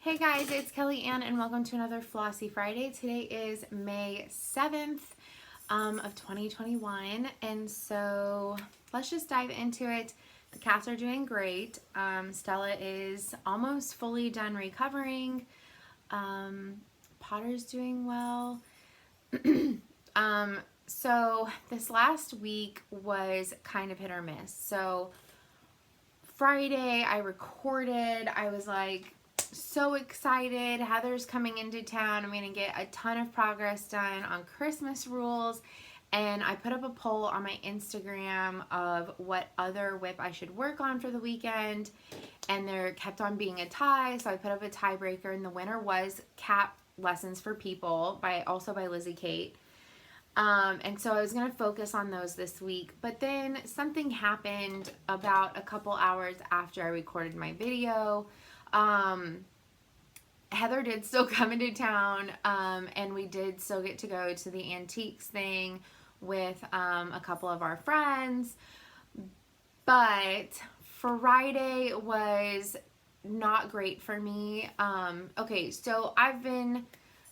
Hey guys, it's Kelly Ann and welcome to another Flossy Friday. Today is May 7th of 2021, and so let's just dive into it. The cats are doing great. Stella is almost fully done recovering. Potter's doing well. So this last week was kind of hit or miss. So Friday I recorded. I was like so excited. Heather's coming into town. I'm going to get a ton of progress done on Christmas rules. And I put up a poll on my Instagram of what other whip I should work on for the weekend. And there kept on being a tie. So I put up a tiebreaker, and the winner was Cat Lessons for People by Lizzie Kate. And so I was going to focus on those this week, but then something happened about a couple hours after I recorded my video. Heather did still come into town, and we did still get to go to the antiques thing with a couple of our friends, but Friday was not great for me. Okay, so I've been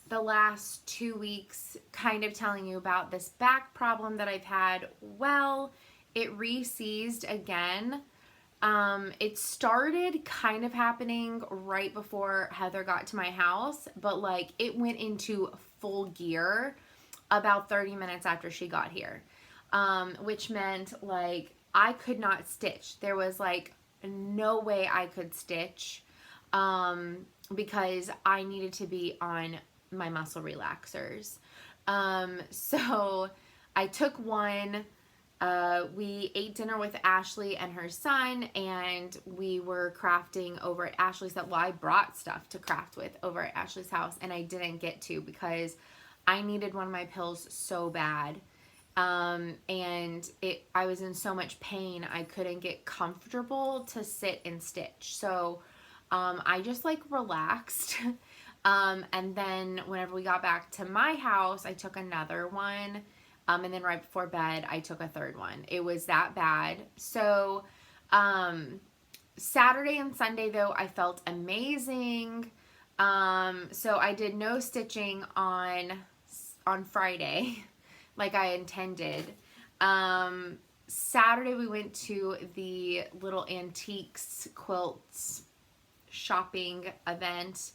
the last 2 weeks kind of telling you about this back problem that I've had. Well, it re-seized again. It started kind of happening right before Heather got to my house, but like it went into full gear about 30 minutes after she got here, which meant like I could not stitch. There was like no way I could stitch because I needed to be on my muscle relaxers. So I took one. We ate dinner with Ashley and her son, and we were crafting over at Ashley's house. Well, I brought stuff to craft with over at Ashley's house, and I didn't get to because I needed one of my pills so bad. And I was in so much pain, I couldn't get comfortable to sit and stitch. So, I just like relaxed. And then whenever we got back to my house, I took another one. And then right before bed, I took a third one. It was that bad. So, Saturday and Sunday though, I felt amazing. So I did no stitching on Friday like I intended. Saturday we went to the little antiques quilts shopping event,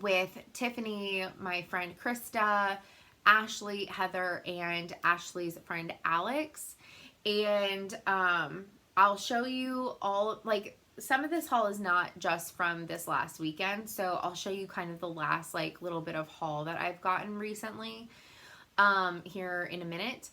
with Tiffany, my friend Krista, Ashley, Heather, and Ashley's friend Alex. And I'll show you all, like, some of this haul is not just from this last weekend, so I'll show you kind of the last like little bit of haul that I've gotten recently here in a minute.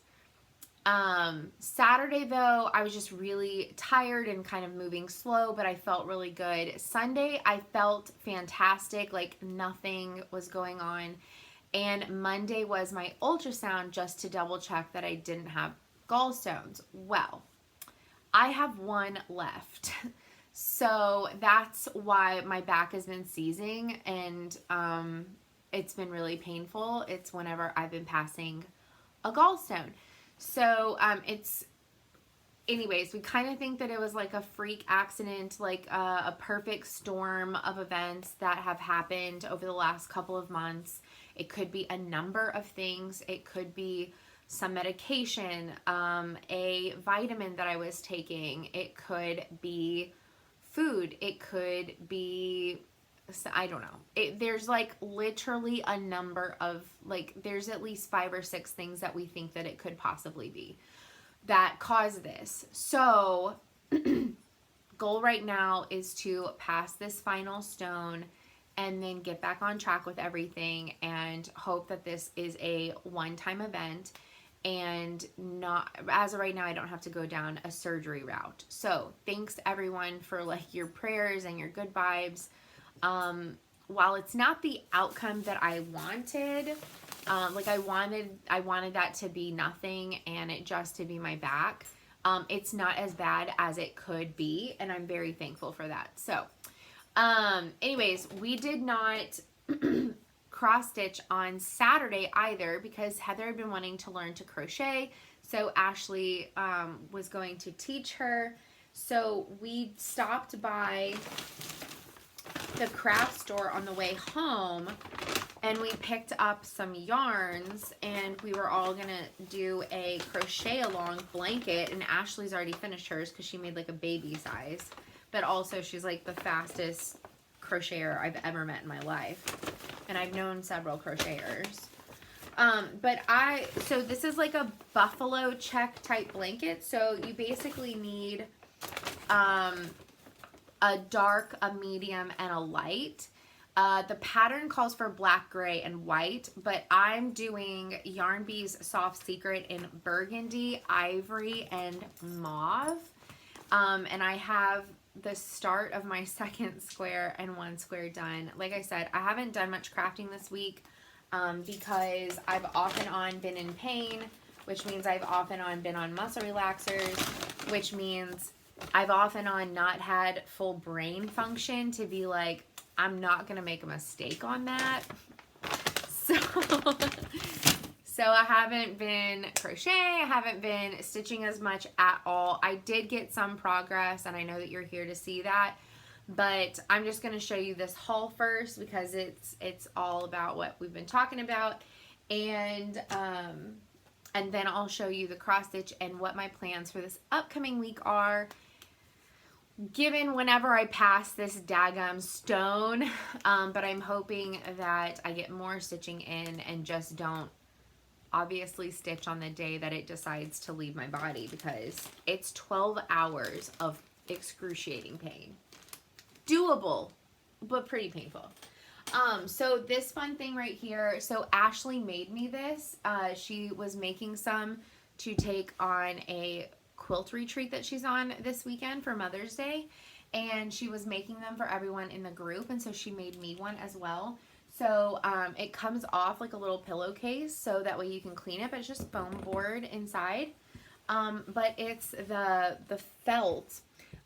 Saturday though, I was just really tired and kind of moving slow, but I felt really good. Sunday, I felt fantastic, like nothing was going on. And Monday was my ultrasound just to double check that I didn't have gallstones. Well, I have one left. So that's why my back has been seizing, and it's been really painful. It's whenever I've been passing a gallstone. So anyways, we kind of think that it was like a freak accident, like a perfect storm of events that have happened over the last couple of months. It could be a number of things. It could be some medication, a vitamin that I was taking. It could be food. It could be, I don't know. There's like literally a number of, like, there's at least 5 or 6 things that we think that it could possibly be that cause this. So goal right now is to pass this final stone and then get back on track with everything and hope that this is a one-time event and not, as of right now, I don't have to go down a surgery route. So thanks everyone for like your prayers and your good vibes. While it's not the outcome that I wanted, like I wanted that to be nothing and it just to be my back. It's not as bad as it could be, and I'm very thankful for that. So, anyways, we did not cross stitch on Saturday either because Heather had been wanting to learn to crochet. So Ashley was going to teach her. So we stopped by the craft store on the way home, and we picked up some yarns, and we were all gonna do a crochet along blanket, and Ashley's already finished hers because she made like a baby size, but also she's like the fastest crocheter I've ever met in my life, and I've known several crocheters. So this is like a buffalo check type blanket, so you basically need a dark, a medium, and a light. The pattern calls for black, gray, and white, but I'm doing Yarn Bee's Soft Secret in burgundy, ivory, and mauve. And I have the start of my second square and one square done. Like I said, I haven't done much crafting this week because I've off and on been in pain, which means I've off and on been on muscle relaxers, which means I've off and on not had full brain function to be like, I'm not going to make a mistake on that. So I haven't been crocheting. I haven't been stitching as much at all. I did get some progress, and I know that you're here to see that. But I'm just going to show you this haul first because it's all about what we've been talking about. And then I'll show you the cross stitch and what my plans for this upcoming week are, given whenever I pass this daggum stone. But I'm hoping that I get more stitching in and just don't obviously stitch on the day that it decides to leave my body, because it's 12 hours of excruciating pain. Doable, but pretty painful. So this fun thing right here, so Ashley made me this. She was making some to take on a quilt retreat that she's on this weekend for Mother's Day, and she was making them for everyone in the group, and so she made me one as well. So it comes off like a little pillowcase, so that way you can clean it, but it's just foam board inside. But it's the felt,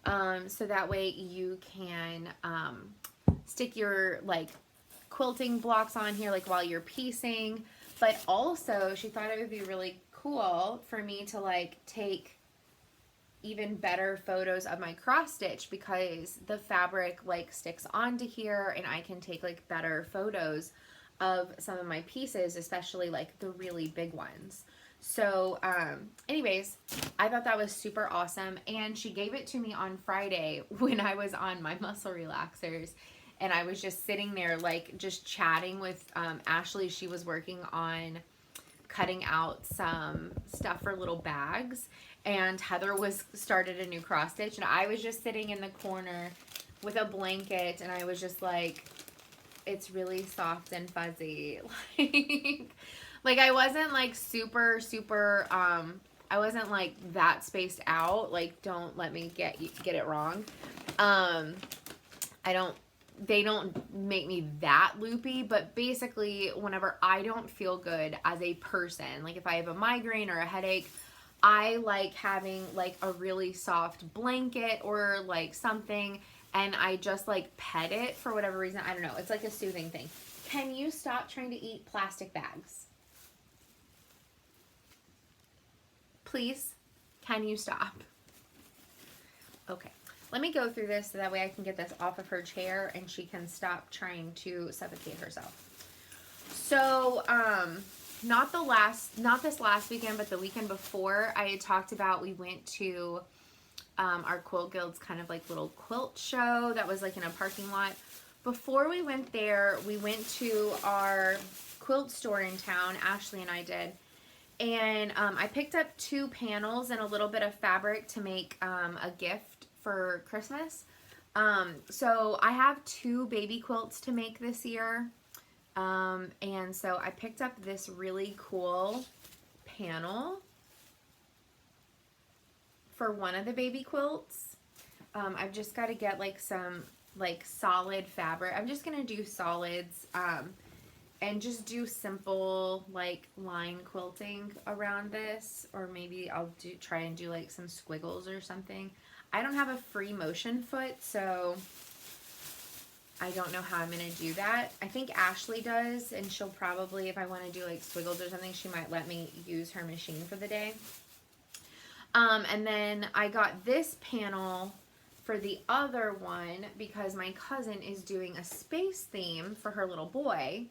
so that way you can stick your like quilting blocks on here like while you're piecing. But also she thought it would be really cool for me to like take even better photos of my cross stitch, because the fabric like sticks onto here, and I can take like better photos of some of my pieces, especially like the really big ones. So anyways, I thought that was super awesome, and she gave it to me on Friday when I was on my muscle relaxers, and I was just sitting there like just chatting with Ashley. She was working on cutting out some stuff for little bags, and Heather was started a new cross stitch, and I was just sitting in the corner with a blanket, and I was just like, it's really soft and fuzzy. Like I wasn't like super I wasn't like that spaced out. Like, don't let me get it wrong. They don't make me that loopy, but basically whenever I don't feel good as a person, like if I have a migraine or a headache, I like having like a really soft blanket or like something, and I just like pet it for whatever reason. I don't know. It's like a soothing thing. Can you stop trying to eat plastic bags? Please? Can you stop? Okay. Let me go through this so that way I can get this off of her chair and she can stop trying to suffocate herself. So, not this last weekend, but the weekend before, I had talked about we went to our Quilt Guild's kind of like little quilt show that was like in a parking lot. Before we went there, we went to our quilt store in town, Ashley and I did, and I picked up 2 panels and a little bit of fabric to make a gift for Christmas. So I have 2 baby quilts to make this year. And so I picked up this really cool panel for one of the baby quilts. I've just got to get like some like solid fabric. I'm just going to do solids, and just do simple like line quilting around this, or maybe I'll try and do like some squiggles or something. I don't have a free motion foot, so I don't know how I'm going to do that. I think Ashley does, and she'll probably, if I want to do like squiggles or something, she might let me use her machine for the day. And then I got this panel for the other one, because my cousin is doing a space theme for her little boy,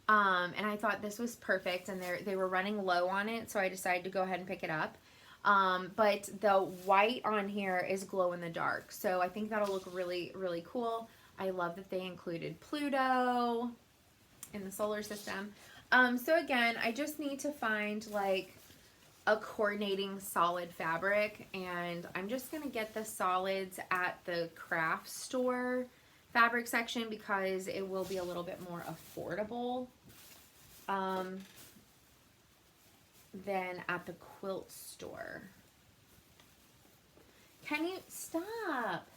and I thought this was perfect, and they were running low on it, so I decided to go ahead and pick it up. But the white on here is glow in the dark, so I think that'll look really, really cool. I love that they included Pluto in the solar system. So again, I just need to find like a coordinating solid fabric, and I'm just gonna get the solids at the craft store fabric section because it will be a little bit more affordable than at the quilt store. Can you stop?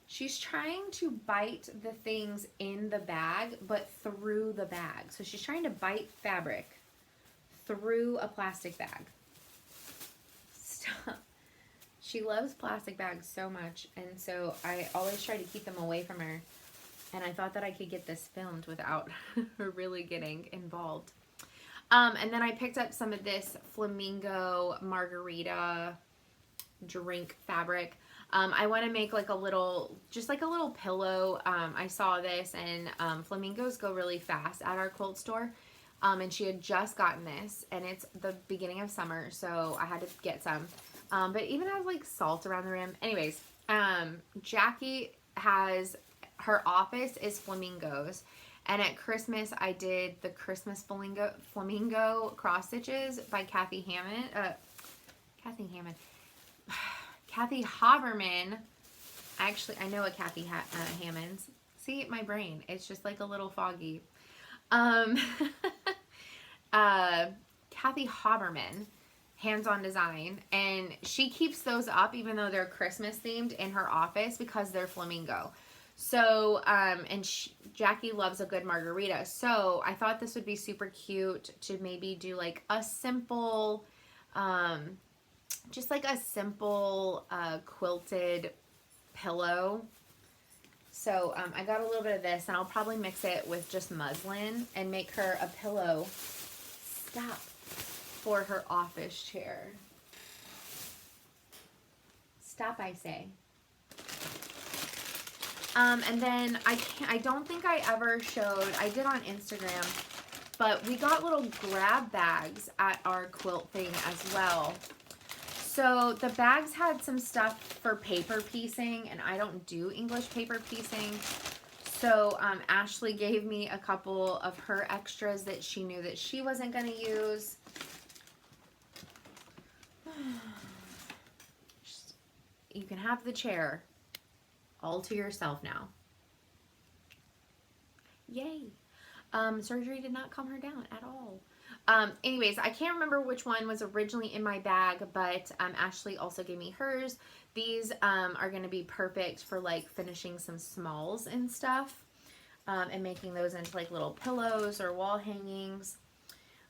She's trying to bite the things in the bag, but through the bag. So she's trying to bite fabric through a plastic bag. Stop. She loves plastic bags so much, and so I always try to keep them away from her. And I thought that I could get this filmed without her really getting involved. And then I picked up some of this Flamingo Margarita drink fabric. I want to make like a little, just like a little pillow. I saw this, and flamingos go really fast at our quilt store. And she had just gotten this, and it's the beginning of summer, so I had to get some. But even has like salt around the rim. Anyways, Jackie has, her office is flamingos. And at Christmas, I did the Christmas flamingo cross stitches by Kathy Haberman. Actually, I know a Kathy Hammond's. See, my brain, it's just like a little foggy. Kathy Haberman, hands-on design, and she keeps those up even though they're Christmas themed in her office because they're flamingo. So, and Jackie loves a good margarita. So I thought this would be super cute to maybe do like a simple, just like a simple, quilted pillow. So, I got a little bit of this, and I'll probably mix it with just muslin and make her a pillow, stop, for her office chair. Stop, I say. And then I don't think I ever showed, I did on Instagram, but we got little grab bags at our quilt thing as well. So the bags had some stuff for paper piecing, and I don't do English paper piecing. So Ashley gave me a couple of her extras that she knew that she wasn't going to use. You can have the chair all to yourself now. Yay. Surgery did not calm her down at all. Anyways, I can't remember which one was originally in my bag, but Ashley also gave me hers. These are going to be perfect for like finishing some smalls and stuff, and making those into like little pillows or wall hangings.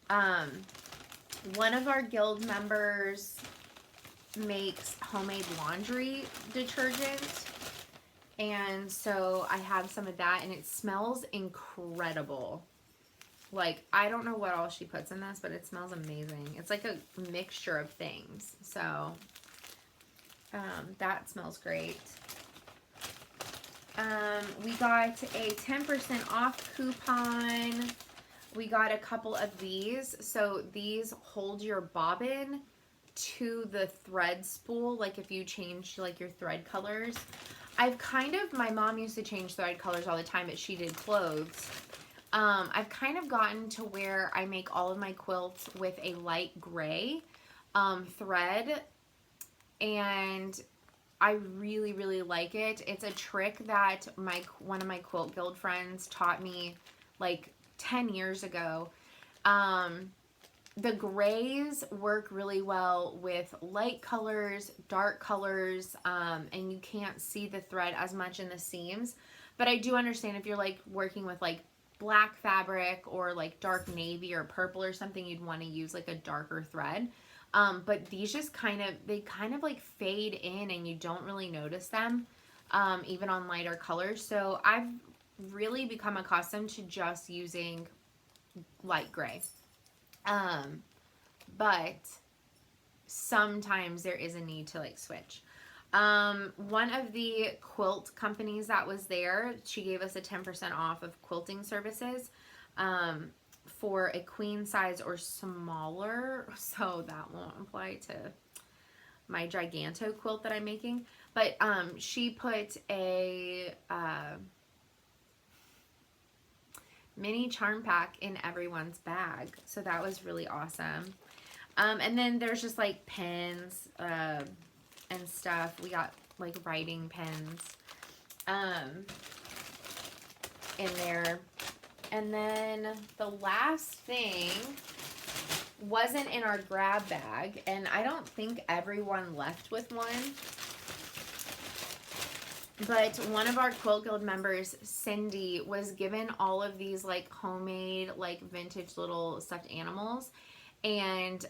One of our guild members makes homemade laundry detergent, and so I have some of that, and it smells incredible. Like, I don't know what all she puts in this, but it smells amazing. It's like a mixture of things. So, that smells great. We got a 10% off coupon. We got a couple of these. So, these hold your bobbin to the thread spool. Like, if you change, like, your thread colors. My mom used to change thread colors all the time, but she did clothes. I've kind of gotten to where I make all of my quilts with a light gray thread, and I really, really like it. It's a trick that one of my quilt guild friends taught me like 10 years ago. The grays work really well with light colors, dark colors, and you can't see the thread as much in the seams. But I do understand if you're like working with like black fabric or like dark navy or purple or something, you'd want to use like a darker thread. But these just kind of like fade in and you don't really notice them, even on lighter colors. So I've really become accustomed to just using light gray. But sometimes there is a need to like switch. One of the quilt companies that was there, she gave us a 10% off of quilting services for a queen size or smaller. So that won't apply to my giganto quilt that I'm making. But she put a mini charm pack in everyone's bag. So that was really awesome. And then there's just like pens and stuff. We got like writing pens in there. And then the last thing wasn't in our grab bag, and I don't think everyone left with one. But one of our Quilt Guild members, Cindy, was given all of these like homemade, like vintage little stuffed animals. And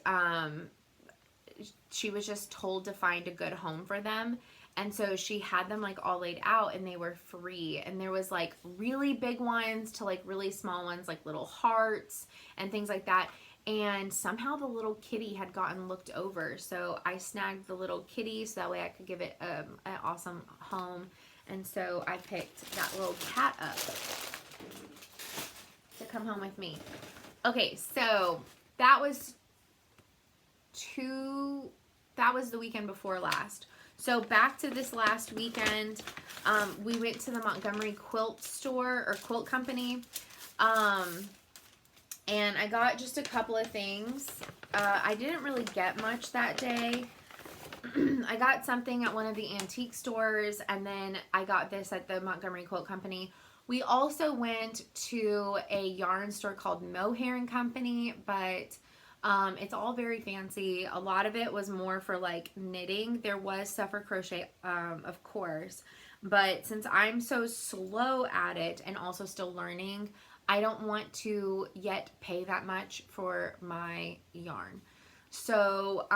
she was just told to find a good home for them. And so she had them like all laid out, and they were free. And there was like really big ones to like really small ones, like little hearts and things like that. And somehow the little kitty had gotten looked over. So I snagged the little kitty so that way I could give it an awesome home. And so I picked that little cat up to come home with me. Okay, so that was the weekend before last. So back to this last weekend, we went to the Montgomery quilt store or quilt company. And I got just a couple of things. I didn't really get much that day. I got something at one of the antique stores, and then I got this at the Montgomery Quilt Company. We also went to a yarn store called Mohair and Company, but it's all very fancy. A lot of it was more for like knitting. There was stuff for crochet, of course, but since I'm so slow at it and also still learning, I don't want to yet pay that much for my yarn. So,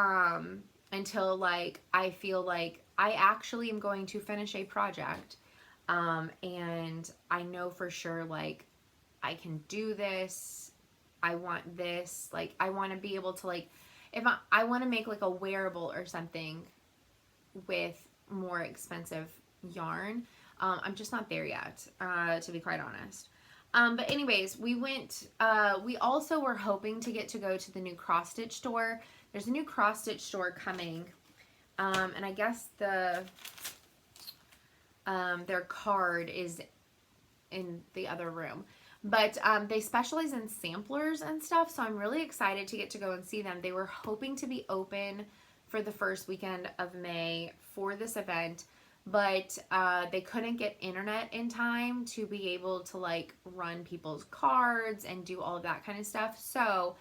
until like I feel like I actually am going to finish a project, and I know for sure like I can do this. I want this, like I want to be able to like, if I want to make like a wearable or something with more expensive yarn. I'm just not there yet, to be quite honest. But anyways, we went, we also were hoping to get to go to the new cross stitch store. There's a new cross stitch store coming. And I guess their card is in the other room. But they specialize in samplers and stuff, so I'm really excited to get to go and see them. They were hoping to be open for the first weekend of May for this event, but they couldn't get internet in time to be able to like run people's cards and do all of that kind of stuff. So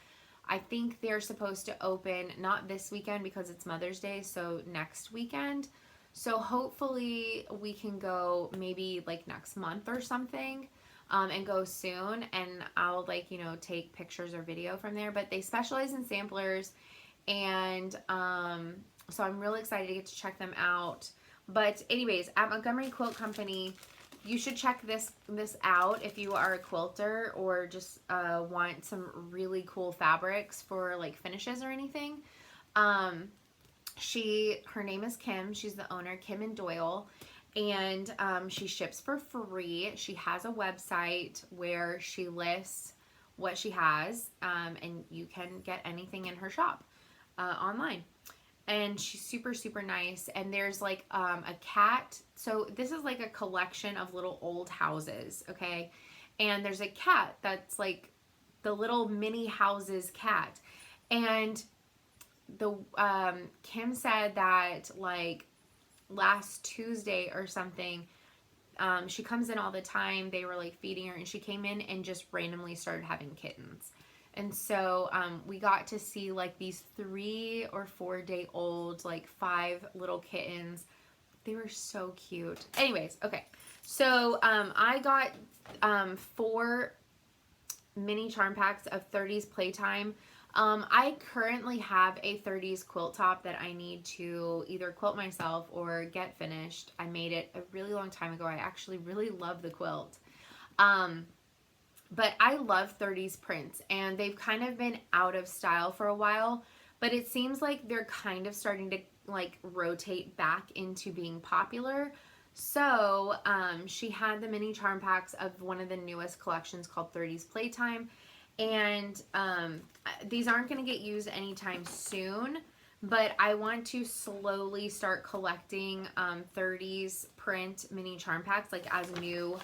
I think they're supposed to open not this weekend because it's Mother's Day, so next weekend. So hopefully we can go maybe like next month or something. And go soon, and I'll like, you know, take pictures or video from there. But they specialize in samplers, and so I'm really excited to get to check them out. But anyways, at Montgomery Quilt Company, you should check this out if you are a quilter or just want some really cool fabrics for like finishes or anything. Her name is Kim. She's the owner, Kim and Doyle. And she ships for free. She has a website where she lists what she has, and you can get anything in her shop online. And she's super, super nice. And there's like a cat. So this is like a collection of little old houses, okay? And there's a cat that's like the little mini houses cat. And the Kim said that like last Tuesday or something, she comes in all the time. They were like feeding her, and she came in and just randomly started having kittens. And so we got to see like these 3 or 4 day old, like 5 little kittens. They were so cute. Anyways, okay. So I got 4 mini charm packs of 30s Playtime. I currently have a 30s quilt top that I need to either quilt myself or get finished. I made it a really long time ago. I actually really love the quilt. But I love 30s prints, and they've kind of been out of style for a while, but it seems like they're kind of starting to like rotate back into being popular. So she had the mini charm packs of one of the newest collections called 30s Playtime. And these aren't going to get used anytime soon, but I want to slowly start collecting 30s print mini charm packs, like as new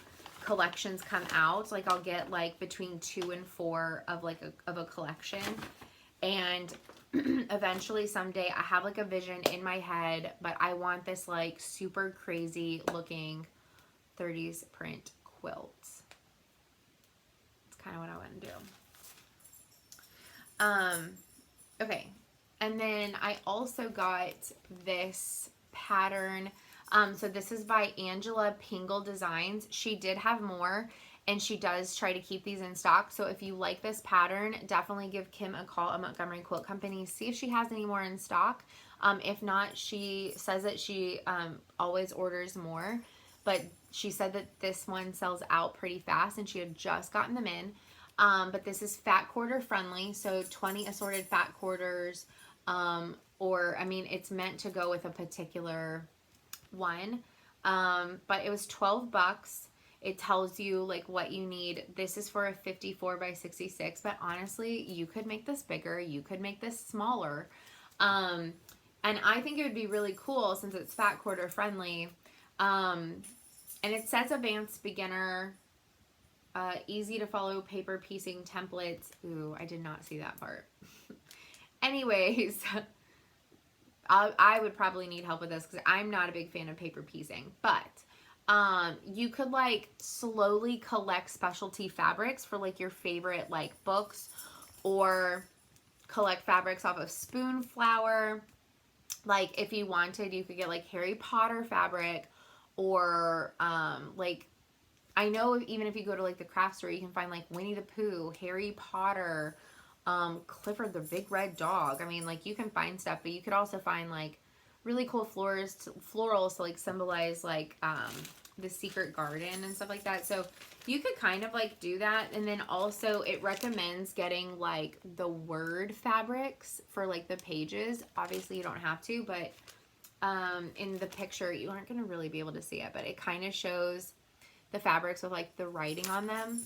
collections come out. Like I'll get like between 2 and 4 of like a collection. And eventually someday I have like a vision in my head, but I want this like super crazy looking 30s print quilt. It's kind of what I want to do. Okay. And then I also got this pattern. So this is by Angela Pingle Designs. She did have more, and she does try to keep these in stock. So if you like this pattern, definitely give Kim a call at Montgomery Quilt Company. See if she has any more in stock. If not, she says that she always orders more. But she said that this one sells out pretty fast, and she had just gotten them in. But this is fat quarter friendly, so 20 assorted fat quarters, or I mean, it's meant to go with a particular one. But it was $12. It tells you like what you need. This is for a 54 by 66, but honestly, you could make this bigger. You could make this smaller. And I think it would be really cool since it's fat quarter friendly. And it says advanced beginner. Easy to follow paper piecing templates. Ooh, I did not see that part. Anyways, I would probably need help with this because I'm not a big fan of paper piecing. But you could like slowly collect specialty fabrics for like your favorite like books, or collect fabrics off of spoon flower. Like if you wanted, you could get like Harry Potter fabric, or like I know even if you go to like the craft store, you can find like Winnie the Pooh, Harry Potter, Clifford the Big Red Dog. I mean, like you can find stuff, but you could also find like really cool florals to like symbolize like the secret garden and stuff like that. So you could kind of like do that. And then also it recommends getting like the word fabrics for like the pages. Obviously you don't have to, but in the picture you aren't going to really be able to see it, but it kind of shows the fabrics with like the writing on them.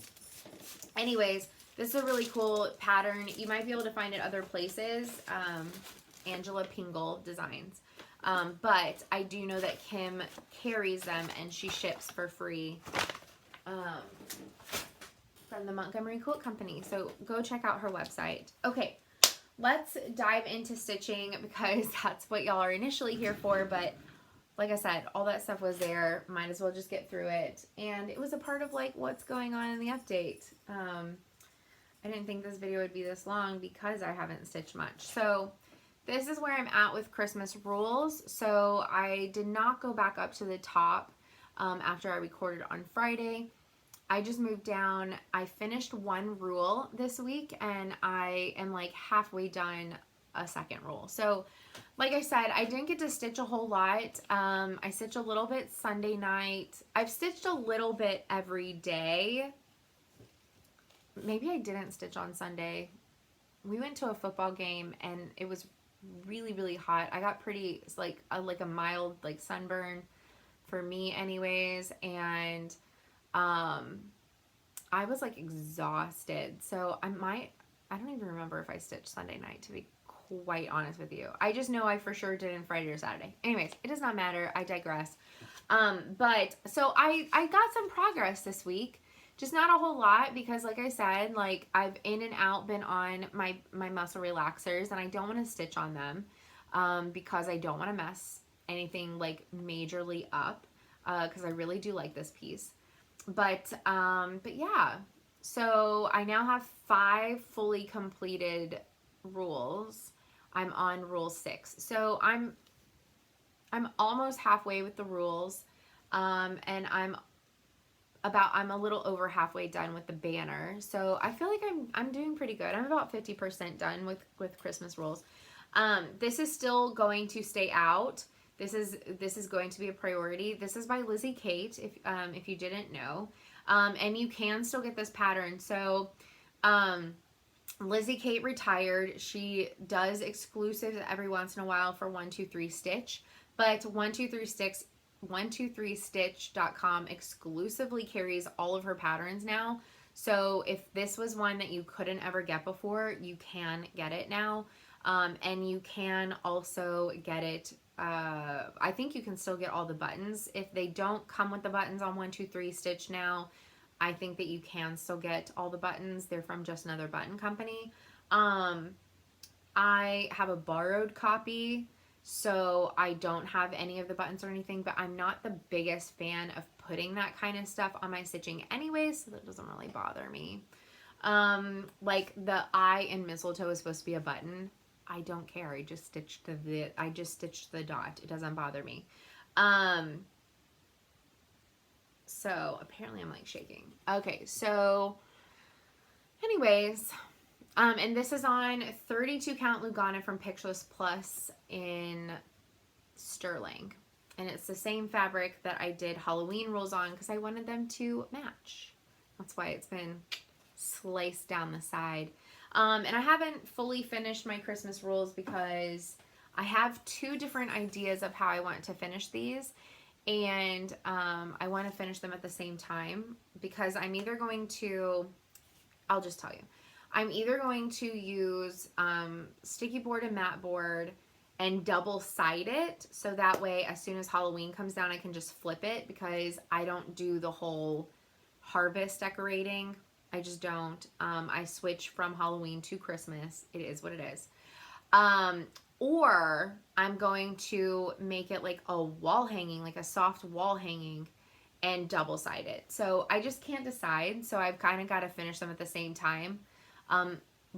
Anyways, this is a really cool pattern. You might be able to find it other places. Angela Pingle Designs. But I do know that Kim carries them and she ships for free from the Montgomery Quilt Company. So go check out her website. Okay, let's dive into stitching because that's what y'all are initially here for. But like I said, all that stuff was there. Might as well just get through it. And it was a part of like what's going on in the update. I didn't think this video would be this long because I haven't stitched much. So this is where I'm at with Christmas rules. So I did not go back up to the top after I recorded on Friday. I just moved down. I finished one rule this week and I am like halfway done a second rule. So like I said, I didn't get to stitch a whole lot. I stitched a little bit Sunday night. I've stitched a little bit every day. Maybe I didn't stitch on Sunday. We went to a football game and it was really, really hot. I got pretty, like a mild like sunburn for me anyways. And I was like exhausted. So I don't even remember if I stitched Sunday night, to be quite honest with you. I just know I for sure didn't Friday or Saturday. Anyways, it does not matter. I digress. But so I got some progress this week. Just not a whole lot because like I said, like I've in and out been on my muscle relaxers and I don't want to stitch on them because I don't want to mess anything like majorly up because I really do like this piece. But yeah, so I now have 5 fully completed rules. I'm on rule 6. So I'm almost halfway with the rules. And I'm a little over halfway done with the banner. So I feel like I'm doing pretty good. I'm about 50% done with Christmas rules. This is still going to stay out. This is going to be a priority. This is by Lizzie Kate, if you didn't know. And you can still get this pattern. So Lizzie Kate retired. She does exclusives every once in a while for 123 Stitch, but 123stitch.com exclusively carries all of her patterns now. So if this was one that you couldn't ever get before, you can get it now. And you can also get it, I think you can still get all the buttons. If they don't come with the buttons on 123 Stitch now, I think that you can still get all the buttons. They're from Just Another Button Company. I have a borrowed copy, so I don't have any of the buttons or anything, but I'm not the biggest fan of putting that kind of stuff on my stitching anyway, so that doesn't really bother me. Like the eye and mistletoe is supposed to be a button. I don't care. I just stitched the dot. It doesn't bother me. So apparently I'm like shaking. Okay, so anyways, and this is on 32 count Lugana from Pictureless Plus in sterling. And it's the same fabric that I did Halloween rolls on because I wanted them to match. That's why it's been sliced down the side. And I haven't fully finished my Christmas rolls because I have two different ideas of how I want to finish these. And I want to finish them at the same time because I'm either going to, I'll just tell you, I'm either going to use sticky board and matte board and double side it, so that way as soon as Halloween comes down I can just flip it, because I don't do the whole harvest decorating. I just don't. I switch from Halloween to Christmas. It is what it is. Or I'm going to make it like a wall hanging, like a soft wall hanging, and double side it. So I just can't decide. So I've kind of got to finish them at the same time.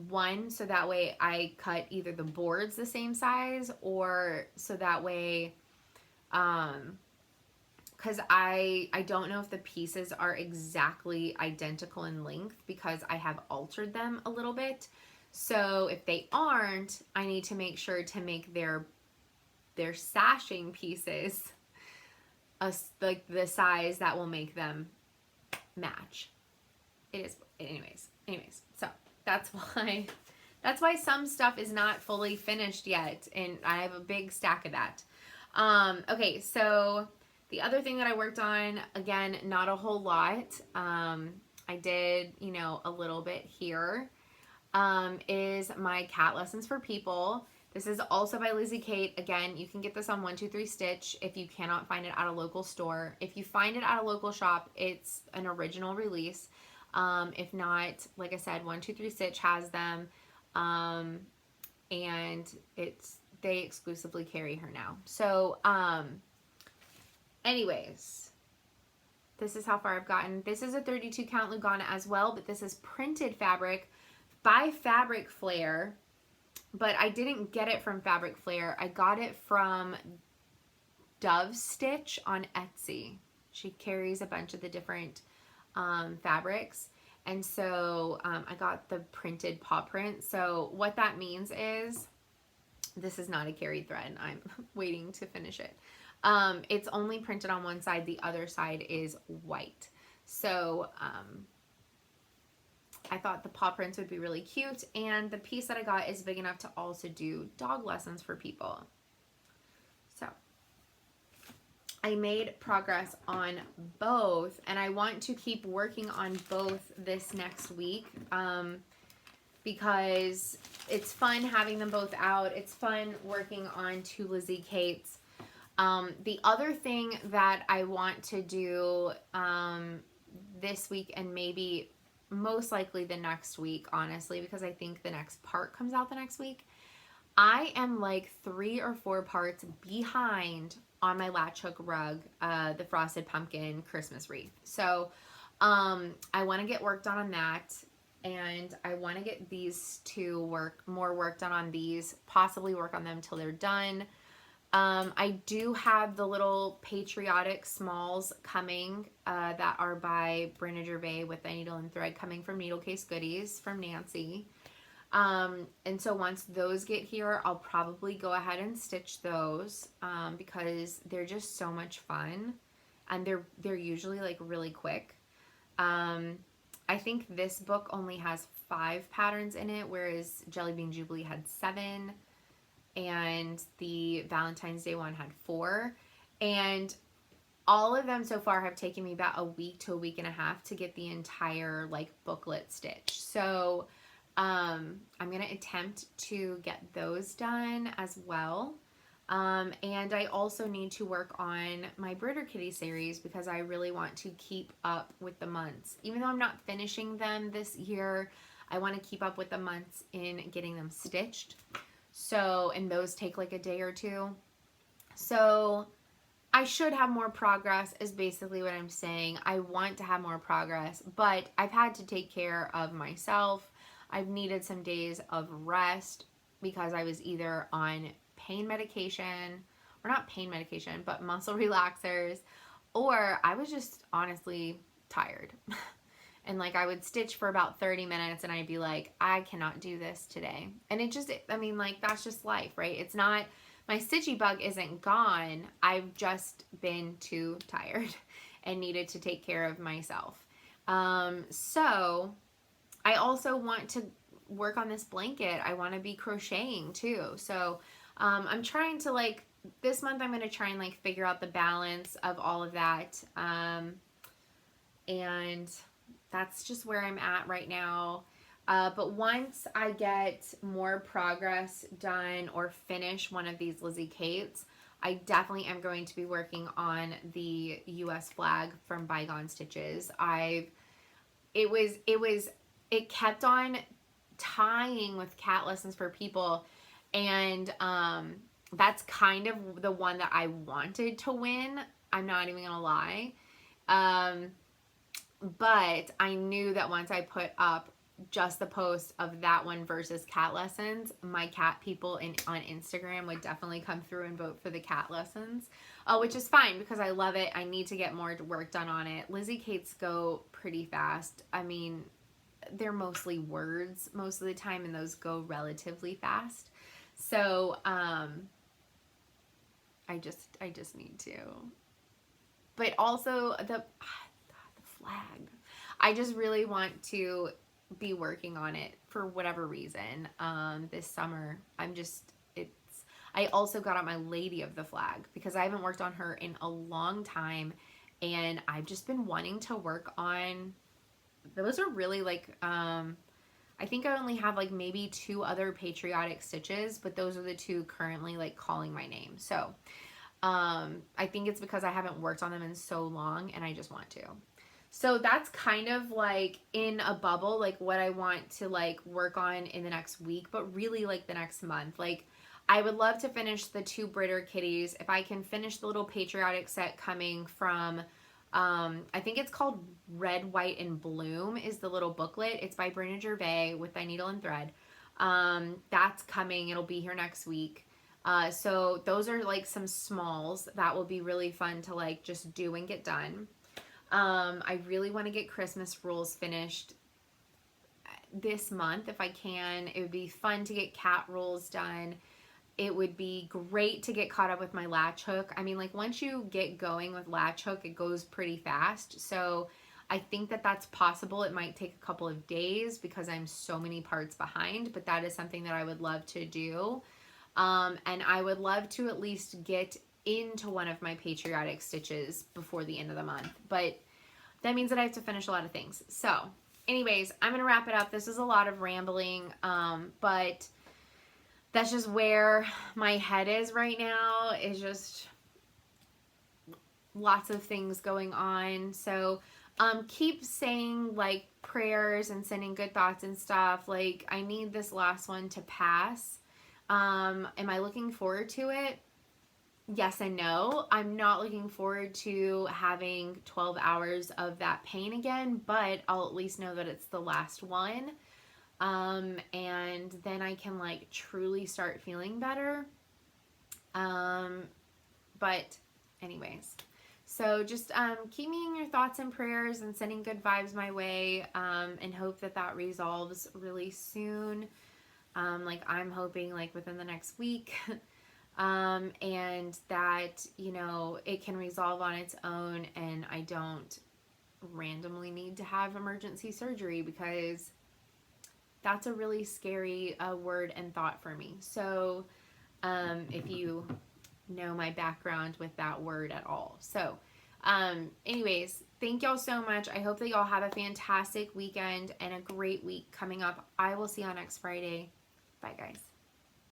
One, so that way I cut either the boards the same size, or so that way, because I don't know if the pieces are exactly identical in length because I have altered them a little bit. So if they aren't, I need to make sure to make their sashing pieces like the size that will make them match. It is, anyways. So that's why some stuff is not fully finished yet, and I have a big stack of that. Okay, so the other thing that I worked on, again, not a whole lot. I did, a little bit here. Is my Cat Lessons for People. This is also by Lizzie Kate. Again, you can get this on 123 Stitch if you cannot find it at a local store. If you find it at a local shop, it's an original release. If not, like I said, 123 Stitch has them. And they exclusively carry her now. So, anyways, this is how far I've gotten. This is a 32 count Lugana as well, but this is printed fabric by Fabric Flare, but I didn't get it from Fabric Flare. I got it from Dove Stitch on Etsy. She carries a bunch of the different fabrics, and so I got the printed paw print. So what that means is this is not a carried thread. I'm waiting to finish it. It's only printed on one side. The other side is white. So I thought the paw prints would be really cute, and the piece that I got is big enough to also do dog lessons for people. So I made progress on both, and I want to keep working on both this next week because it's fun having them both out. It's fun working on two Lizzie Kates. The other thing that I want to do this week, and maybe most likely the next week, honestly, because I think the next part comes out the next week. I am like 3 or 4 parts behind on my latch hook rug, the Frosted Pumpkin Christmas wreath. So I want to get work done on that, and I want to get these two more work done on these, possibly work on them till they're done. I do have the little patriotic smalls coming that are by Brenda Gervais with the needle and thread, coming from Needle Case Goodies from Nancy. And so once those get here, I'll probably go ahead and stitch those because they're just so much fun, and they're usually like really quick. I think this book only has 5 patterns in it, whereas Jelly Bean Jubilee had 7, and the Valentine's Day one had 4. And all of them so far have taken me about a week to a week and a half to get the entire like booklet stitched. So I'm going to attempt to get those done as well. And I also need to work on my Brooder Kitty series because I really want to keep up with the months. Even though I'm not finishing them this year, I want to keep up with the months in getting them stitched. So, and those take like a day or two. So I should have more progress is basically what I'm saying. I want to have more progress, but I've had to take care of myself. I've needed some days of rest because I was either on pain medication, or not pain medication, but muscle relaxers, or I was just honestly tired. And like I would stitch for about 30 minutes and I'd be like, I cannot do this today. And it just, I mean, like that's just life, right? It's not, my stitchy bug isn't gone. I've just been too tired and needed to take care of myself. So I also want to work on this blanket. I want to be crocheting too. So I'm trying to like, this month I'm going to try and like figure out the balance of all of that. And that's just where I'm at right now. But once I get more progress done or finish one of these Lizzie Kates, I definitely am going to be working on the US flag from Bygone Stitches. It kept on tying with Cat Lessons for People, and that's kind of the one that I wanted to win. I'm not even gonna lie. But I knew that once I put up just the post of that one versus Cat Lessons, my cat people on Instagram would definitely come through and vote for the Cat Lessons, which is fine because I love it. I need to get more work done on it. Lizzie Kates go pretty fast. I mean, they're mostly words most of the time, and those go relatively fast. So I just need to. But also the flag. I just really want to be working on it for whatever reason. This summer, I also got out my Lady of the Flag because I haven't worked on her in a long time, and I've just been wanting to work on, those are really like, I think I only have like maybe 2 other patriotic stitches, but those are the 2 currently like calling my name. So, I think it's because I haven't worked on them in so long and I just want to. So that's kind of like in a bubble, like what I want to like work on in the next week, but really like the next month. Like I would love to finish the 2 Brooder Kitties. If I can finish the little patriotic set coming from, I think it's called Red, White, and Bloom is the little booklet. It's by Brina Gervais with Thy Needle and Thread. That's coming. It'll be here next week. So those are like some smalls that will be really fun to like just do and get done. I really want to get Christmas rules finished this month if I can. It would be fun to get cat rules done. It would be great to get caught up with my latch hook. I mean, like once you get going with latch hook, it goes pretty fast. So I think that that's possible. It might take a couple of days because I'm so many parts behind, but that is something that I would love to do. And I would love to at least get into one of my patriotic stitches before the end of the month, but that means that I have to finish a lot of things. So anyways, I'm going to wrap it up. This is a lot of rambling, but that's just where my head is right now, is just lots of things going on. So keep saying like prayers and sending good thoughts and stuff. Like I need this last one to pass. Am I looking forward to it? Yes and no. I'm not looking forward to having 12 hours of that pain again, but I'll at least know that it's the last one. And then I can like truly start feeling better. But anyways, so just keep me in your thoughts and prayers and sending good vibes my way, and hope that that resolves really soon. Like I'm hoping like within the next week. And that, you know, it can resolve on its own and I don't randomly need to have emergency surgery, because that's a really scary word and thought for me. So if you know my background with that word at all. So anyways, thank y'all so much. I hope that y'all have a fantastic weekend and a great week coming up. I will see y'all next Friday. Bye, guys.